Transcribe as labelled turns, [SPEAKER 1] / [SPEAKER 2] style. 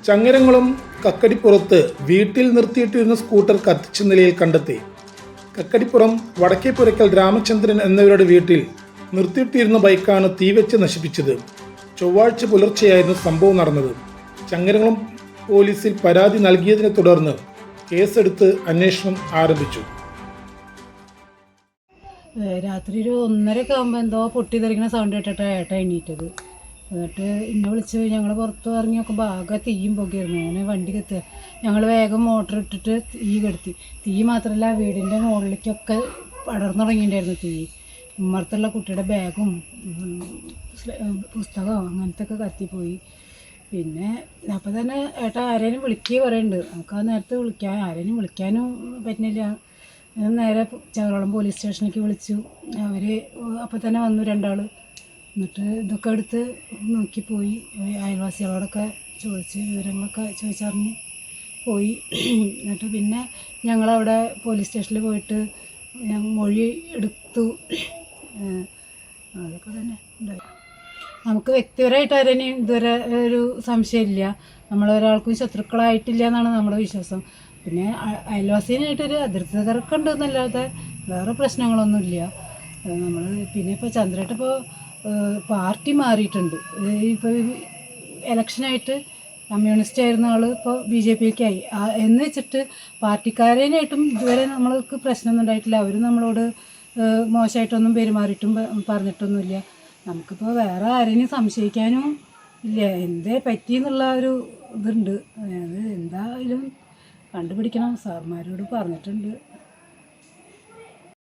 [SPEAKER 1] ചങ്ങരംകുളം കക്കടിപ്പുറത്ത് വീട്ടിൽ നിർത്തിയിട്ടിരുന്ന സ്കൂട്ടർ കത്തിച്ച നിലയിൽ കണ്ടെത്തി. കക്കടിപ്പുറം വടക്കേപ്പുരയ്ക്കൽ രാമചന്ദ്രൻ എന്നിവരുടെ വീട്ടിൽ നിർത്തിയിട്ടിരുന്ന ബൈക്കാണ് തീവെച്ച് നശിപ്പിച്ചത്. ചൊവ്വാഴ്ച പുലർച്ചെയായിരുന്നു സംഭവം നടന്നത്. ചങ്ങരംകുളം പോലീസിൽ പരാതി നൽകിയതിനെ തുടർന്ന് കേസെടുത്ത് അന്വേഷണം ആരംഭിച്ചു.
[SPEAKER 2] രാത്രി ഒരു 1:30 ആകുമ്പോൾ എന്തോ പൊട്ടിത്തെറിക്കുന്ന സൗണ്ട് കേട്ടിട്ട് ഏട്ടൻ എണീറ്റത്. എന്നിട്ട് എന്നെ വിളിച്ച് ഞങ്ങൾ പുറത്ത് ഇറങ്ങി നോക്കുമ്പോൾ ആകെ തീയും പൊക്കെയായിരുന്നു. അങ്ങനെ വണ്ടി കത്തുക. ഞങ്ങൾ വേഗം മോട്ടർ ഇട്ടിട്ട് തീ കെടുത്തി. തീ മാത്രമല്ല, വീടിൻ്റെ മുകളിലേക്കൊക്കെ പടർന്നു തുടങ്ങിയിട്ടുണ്ടായിരുന്നു തീ. ഉമ്മറത്തുള്ള കുട്ടിയുടെ ബാഗും പുസ്തകവും അങ്ങനത്തെ ഒക്കെ കത്തിപ്പോയി. പിന്നെ അപ്പോൾ തന്നെ ഏട്ടാ ആരെയും വിളിക്കുക പറയുന്നുണ്ട്. നമുക്ക് ആ നേരത്തെ ആരെയും വിളിക്കാനും പറ്റുന്നില്ല. നേരെ ചങ്ങരംകുളം പോലീസ് സ്റ്റേഷനിലേക്ക് വിളിച്ചു. അവർ അപ്പോൾ തന്നെ വന്നു 2 ആൾ. എന്നിട്ട് ഇതൊക്കെ എടുത്ത് നോക്കിപ്പോയി. അയൽവാസികളോടൊക്കെ ചോദിച്ച് വിവരങ്ങളൊക്കെ ചോദിച്ചറിഞ്ഞ് പോയി. എന്നിട്ട് പിന്നെ ഞങ്ങളവിടെ പോലീസ് സ്റ്റേഷനിൽ പോയിട്ട് മൊഴി എടുത്തു. അതൊക്കെ തന്നെ ഉണ്ടായി. നമുക്ക് വ്യക്തിപരമായിട്ട് ആരെയും ഇതുവരെ ഒരു സംശയമില്ല. നമ്മളൊരാൾക്കും ശത്രുക്കളായിട്ടില്ല എന്നാണ് നമ്മുടെ വിശ്വാസം. പിന്നെ അയൽവാസിനായിട്ടൊരു അതിർത്തി തിരക്കുണ്ടെന്നല്ലാതെ വേറെ പ്രശ്നങ്ങളൊന്നുമില്ല. നമ്മൾ പിന്നെ ഇപ്പോൾ ചന്ദ്രേട്ടപ്പോൾ പാർട്ടി മാറിയിട്ടുണ്ട്. ഇപ്പോൾ ഇലക്ഷനായിട്ട് കമ്മ്യൂണിസ്റ്റ് ആയിരുന്ന ആൾ ഇപ്പോൾ BJPക്കായി. എന്ന് വെച്ചിട്ട് പാർട്ടിക്കാരനായിട്ടും ഇതുവരെ നമ്മൾക്ക് പ്രശ്നമൊന്നും ഉണ്ടായിട്ടില്ല. അവർ നമ്മളോട് മോശമായിട്ടൊന്നും പെരുമാറിയിട്ടും പറഞ്ഞിട്ടൊന്നുമില്ല. നമുക്കിപ്പോൾ വേറെ ആരെയും സംശയിക്കാനും ഇല്ല. എന്തേ പറ്റിയെന്നുള്ള ഒരു ഇതുണ്ട്. അത് എന്തായാലും കണ്ടുപിടിക്കണം. സാർമാരോട് പറഞ്ഞിട്ടുണ്ട്.